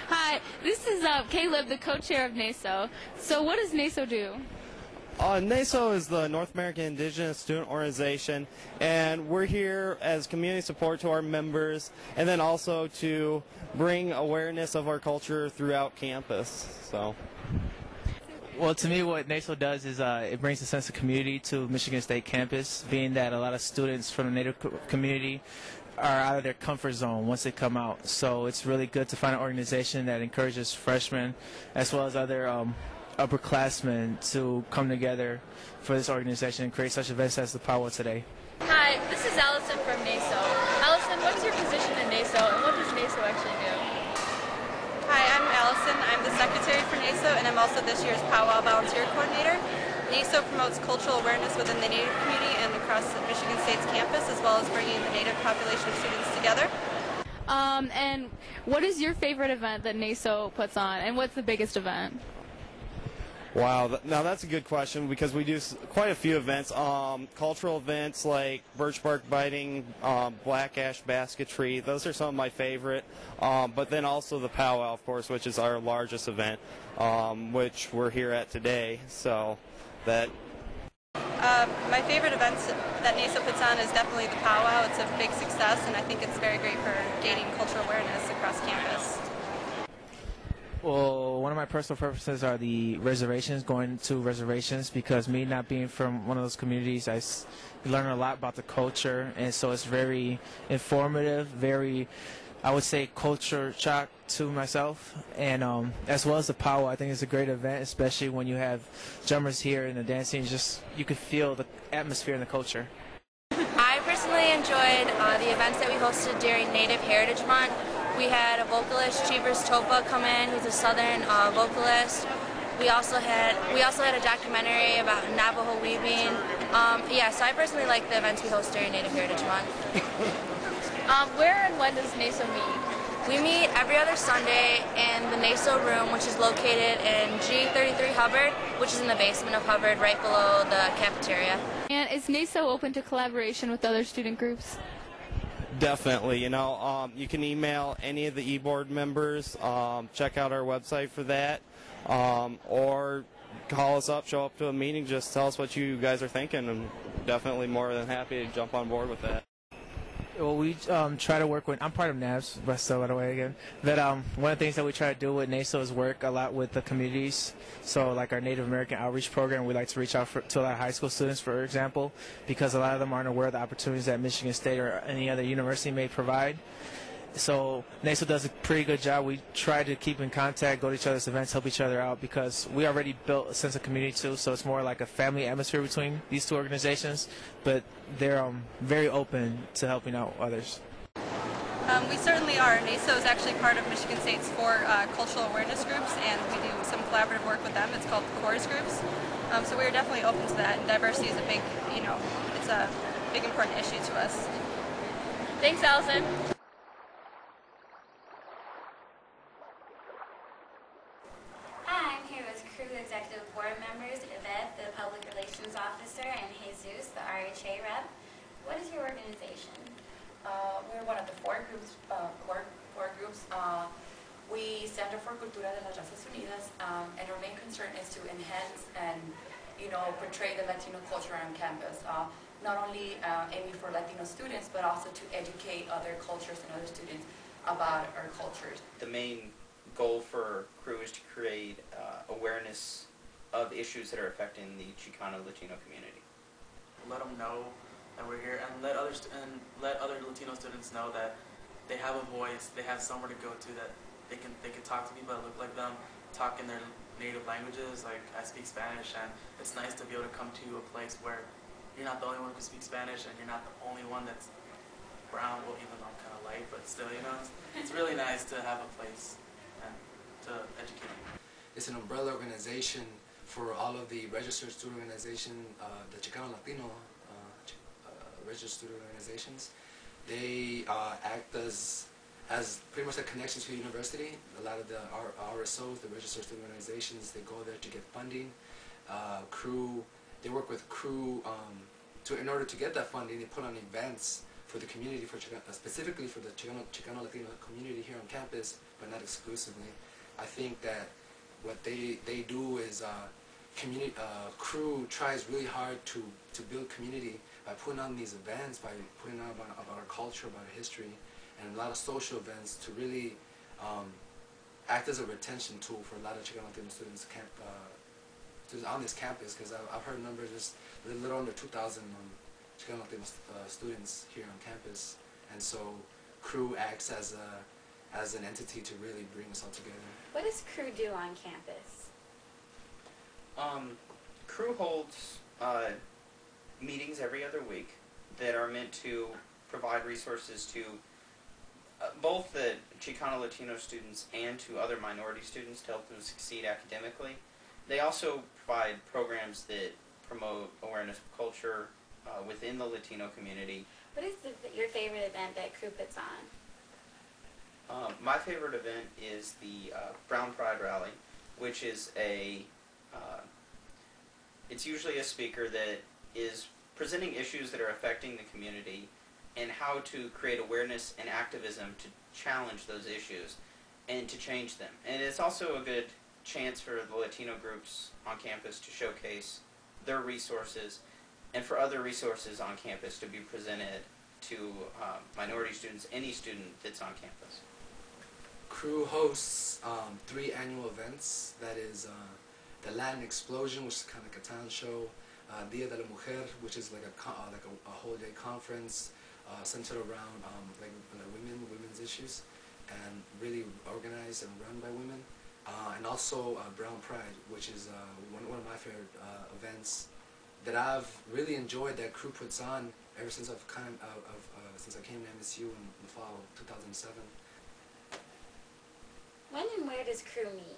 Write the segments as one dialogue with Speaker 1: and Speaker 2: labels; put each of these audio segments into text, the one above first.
Speaker 1: Hi, this is Caleb, the co-chair of NASO. So what does NASO do?
Speaker 2: NASO is the North American Indigenous Student Organization, and we're here as community support to our members, and then also to bring awareness of our culture throughout campus.
Speaker 3: Well, to me, what NASO does is it brings a sense of community to Michigan State campus, being that a lot of students from the Native community are out of their comfort zone once they come out. So it's really good to find an organization that encourages freshmen as well as other upperclassmen to come together for this organization and create such events as the Part1 today.
Speaker 1: Hi, this is Allison from NASO. Allison, what is your position in NASO, and what does NASO actually do?
Speaker 4: Hi, I'm Allison. I'm the secretary for NASO, and I'm also this year's Powwow volunteer coordinator. NASO promotes cultural awareness within the Native community and across Michigan State's campus, as well as bringing the Native population of students together.
Speaker 1: And what is your favorite event that NASO puts on, and what's the biggest event?
Speaker 2: Wow, now that's a good question because we do quite a few events, cultural events like birch bark biting, black ash basketry. Those are some of my favorite, but then also the powwow, of course, which is our largest event, which we're here at today. So that.
Speaker 4: My favorite events that NASO puts on is definitely the powwow. It's a big success, and I think it's very great for gaining cultural awareness across campus.
Speaker 3: Well, one of my personal preferences are the reservations, going to reservations, because me not being from one of those communities, I learn a lot about the culture, and so it's very informative, very, I would say, culture shock to myself, and as well as the powwow. I think it's a great event, especially when you have drummers here and the dancing. You could feel the atmosphere and the culture.
Speaker 5: I personally enjoyed the events that we hosted during Native Heritage Month. We had a vocalist, Cheevers Topa, come in, who's a southern vocalist. We also had a documentary about Navajo weaving. So I personally like the events we host during Native Heritage Month.
Speaker 1: Where and when does NASO meet?
Speaker 5: We meet every other Sunday in the NASO room, which is located in G33 Hubbard, which is in the basement of Hubbard, right below the cafeteria.
Speaker 1: And is NASO open to collaboration with other student groups?
Speaker 2: Definitely, you can email any of the e-board members, check out our website for that, or call us up, show up to a meeting, just tell us what you guys are thinking, and definitely more than happy to jump on board with that.
Speaker 3: Well, we try to work with, I'm part of NABS, by the way, again, that one of the things that we try to do with NASO is work a lot with the communities. So like our Native American outreach program, we like to reach out to a lot of high school students, for example, because a lot of them aren't aware of the opportunities that Michigan State or any other university may provide. So NASO does a pretty good job. We try to keep in contact, go to each other's events, help each other out, because we already built a sense of community too, so it's more like a family atmosphere between these two organizations, but they're very open to helping out others.
Speaker 4: We certainly are. NASO is actually part of Michigan State's 4 cultural awareness groups, and we do some collaborative work with them. It's called the CORES groups. So we're definitely open to that, and diversity is a big, it's a big important issue to us.
Speaker 1: Thanks, Allison.
Speaker 6: Hi, I'm here with crew executive board members, Yvette, the public relations officer, and Jesus, the RHA rep. What is your organization?
Speaker 7: We're one of the four groups. We Center for Cultura de las Razas Unidas, and our main concern is to enhance and portray the Latino culture on campus. Not only aiming for Latino students, but also to educate other cultures and other students about our cultures.
Speaker 8: The main goal for crew is to create awareness of issues that are affecting the Chicano Latino community.
Speaker 9: Let them know that we're here, and let other Latino students know that they have a voice, they have somewhere to go to, that they can talk to people that look like them, talk in their native languages. Like, I speak Spanish, and it's nice to be able to come to a place where you're not the only one who speaks Spanish, and you're not the only one that's brown. Well, even though I'm kind of light, but still, it's really nice to have a place and to educate people.
Speaker 10: It's an umbrella organization for all of the registered student organization, the Chicano Latino registered student organizations. They act as pretty much a connection to the university. A lot of the RSOs, the registered student organizations, they go there to get funding. Crew, they work with crew in order to get that funding. They put on events for the community, specifically for the Chicano Latino community here on campus, but not exclusively. I think that what they do is crew tries really hard to build community by putting on these events, by putting on about our culture, about our history, and a lot of social events to really act as a retention tool for a lot of Chicano Latino students on this campus, because I've heard numbers just a little under 2,000 Chicano Latino students here on campus, and so crew acts as an entity to really bring us all together.
Speaker 6: What does crew do on campus?
Speaker 8: Crew holds meetings every other week that are meant to provide resources to both the Chicano Latino students and to other minority students to help them succeed academically. They also provide programs that promote awareness of culture within the Latino community.
Speaker 6: What is your favorite event that crew puts on?
Speaker 8: My favorite event is the Brown Pride Rally, which is it's usually a speaker that is presenting issues that are affecting the community and how to create awareness and activism to challenge those issues and to change them. And it's also a good chance for the Latino groups on campus to showcase their resources and for other resources on campus to be presented to minority students, any student that's on campus.
Speaker 10: Crew hosts 3 annual events. That is the Latin Explosion, which is kind of like a talent show, Dia de la Mujer, which is like a whole day conference centered around women's issues, and really organized and run by women. And also Brown Pride, which is one of my favorite events that I've really enjoyed that crew puts on ever since since I came to MSU in the fall of 2007.
Speaker 6: When and where does crew meet?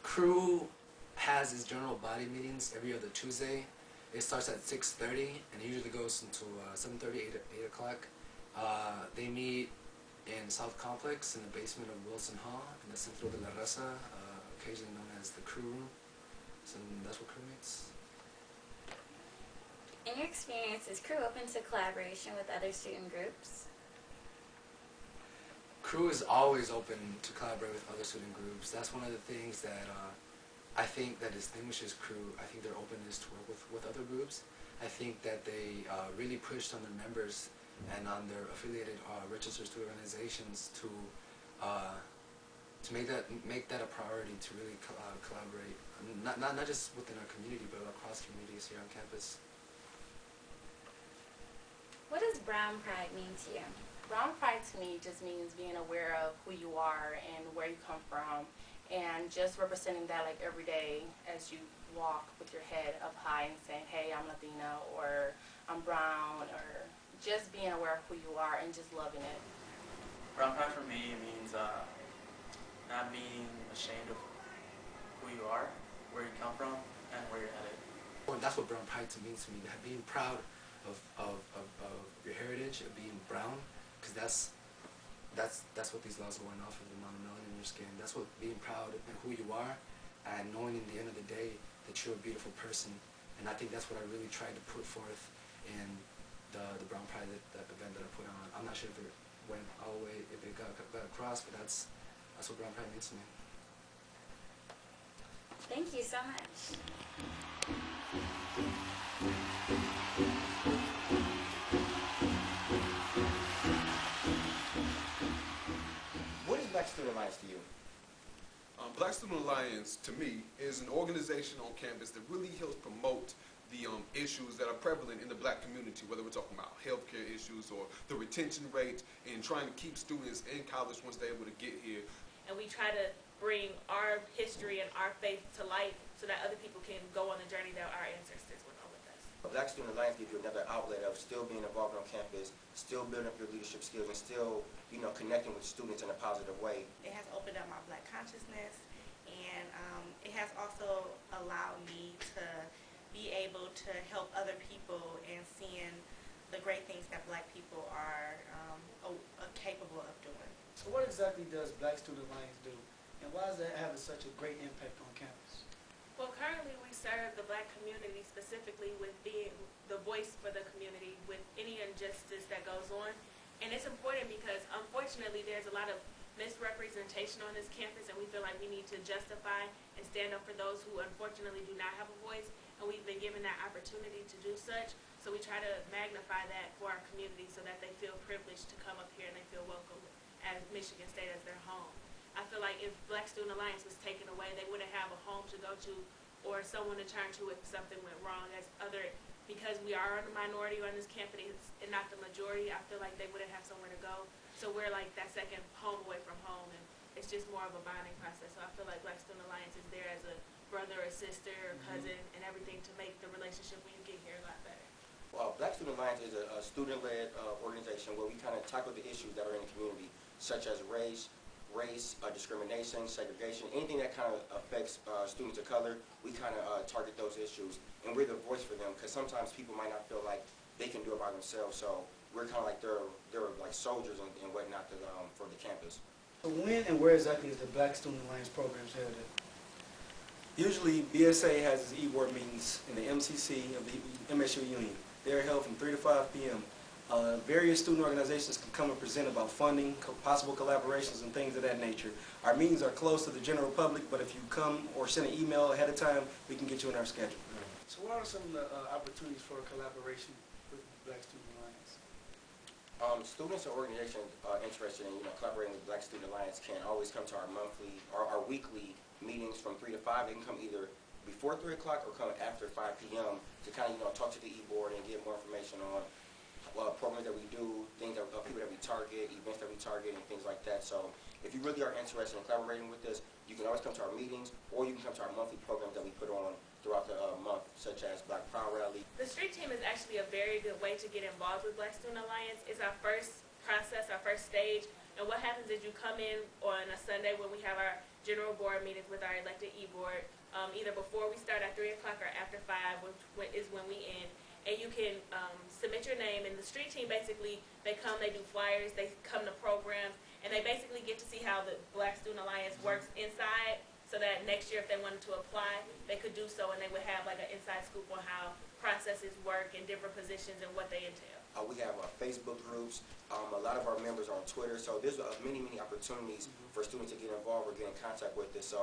Speaker 10: Crew has its general body meetings every other Tuesday. It starts at 6:30 and it usually goes until 7:30, 8 o'clock. They meet in South Complex in the basement of Wilson Hall in the Centro de la Raza, occasionally known as the crew room. So that's where crew meets.
Speaker 6: In your experience, is crew open to collaboration with other student groups?
Speaker 10: Crew is always open to collaborate with other student groups. That's one of the things that I think that distinguishes crew. I think their openness to work with other groups. I think that they really pushed on their members and on their affiliated registered student organizations to make that a priority to really collaborate, not just within our community, but across communities here on campus.
Speaker 6: What does Brown Pride mean to you?
Speaker 11: Brown Pride to me just means being aware of who you are and where you come from, and just representing that like every day as you walk with your head up high and saying, hey, I'm Latina, or I'm brown, or just being aware of who you are and just loving it.
Speaker 9: Brown Pride for me means not being ashamed of who you are, where you come from, and where you're headed.
Speaker 10: Well, that's what Brown Pride means to me, being proud of your heritage, of being brown, because that's what these laws are going off of, the amount of melanin in your skin. That's what being proud of who you are, and knowing in the end of the day that you're a beautiful person. And I think that's what I really tried to put forth in the Brown Pride event that I put on. I'm not sure if it went all the way, if it got across, but that's what Brown Pride means to me.
Speaker 6: Thank you so much.
Speaker 12: What is Black Student Alliance to you?
Speaker 13: Black Student Alliance, to me, is an organization on campus that really helps promote the issues that are prevalent in the black community, whether we're talking about healthcare issues or the retention rate and trying to keep students in college once they're able to get here.
Speaker 14: And we try to bring our history and our faith to light so that other people can go on the journey that our ancestors went on with us.
Speaker 12: Black Student Alliance gives you another outlet of still being involved on campus, still building up your leadership skills, and still, connecting with students in a positive way.
Speaker 14: It has opened up my black consciousness, and it has also allowed me to be able to help other people and seeing the great things that black people are capable of doing.
Speaker 15: So what exactly does Black Student Alliance do, and why is that having such a great impact on campus?
Speaker 14: Well, currently we serve the black community specifically with being the voice for the community with any injustice that goes on. And it's important because unfortunately there's a lot of misrepresentation on this campus, and we feel like we need to justify and stand up for those who unfortunately do not have a voice, and we've been given that opportunity to do such. So we try to magnify that for our community so that they feel privileged to come up here and they feel welcome as Michigan State as their home. I feel like if Black Student Alliance was taken away, they wouldn't have a home to go to or someone to turn to if something went wrong. Because we are a minority on this campus and not the majority, I feel like they wouldn't have somewhere to go. So we're like that second home away from home, and it's just more of a bonding process. So I feel like Black Student Alliance is there as a brother or sister or cousin and everything to make the relationship when you get here a lot better.
Speaker 12: Well, Black Student Alliance is a student-led organization where we kind of tackle the issues that are in the community, such as race, discrimination, segregation, anything that kind of affects students of color. We kind of target those issues, and we're the voice for them, because sometimes people might not feel like they can do it by themselves. So we're kind of like they're like soldiers and whatnot for the campus.
Speaker 15: So when and where exactly is the Black Student Alliance programs held at?
Speaker 16: Usually, BSA has its e-board meetings in the MCC of the MSU Union. They're held from 3 to 5 p.m. Various student organizations can come and present about funding, possible collaborations, and things of that nature. Our meetings are closed to the general public, but if you come or send an email ahead of time, we can get you in our schedule.
Speaker 15: So what are some of the opportunities for collaboration with Black Student Alliance?
Speaker 12: Students or organizations interested in collaborating with Black Student Alliance can always come to our weekly meetings from 3 to 5. They can come either before 3 o'clock or come after 5 p.m. to kind of talk to the e-board and get more information on programs that we do, things that people that we target, events that we target, and things like that. So if you really are interested in collaborating with us, you can always come to our meetings, or you can come to our monthly programs that we put on throughout the month, such as Black Power Rally.
Speaker 14: The street team is actually a very good way to get involved with Black Student Alliance. It's our first process, our first stage, and what happens is you come in on a Sunday when we have our general board meetings with our elected e-board, either before we start at 3 o'clock or after 5, which is when we end. And you can submit your name, and the street team basically, they come, they do flyers, they come to programs, and they basically get to see how the Black Student Alliance works inside, so that next year if they wanted to apply, they could do so, and they would have like an inside scoop on how processes work and different positions and what they entail.
Speaker 12: We have Facebook groups. A lot of our members are on Twitter, so there's many opportunities for students to get involved or get in contact with us. So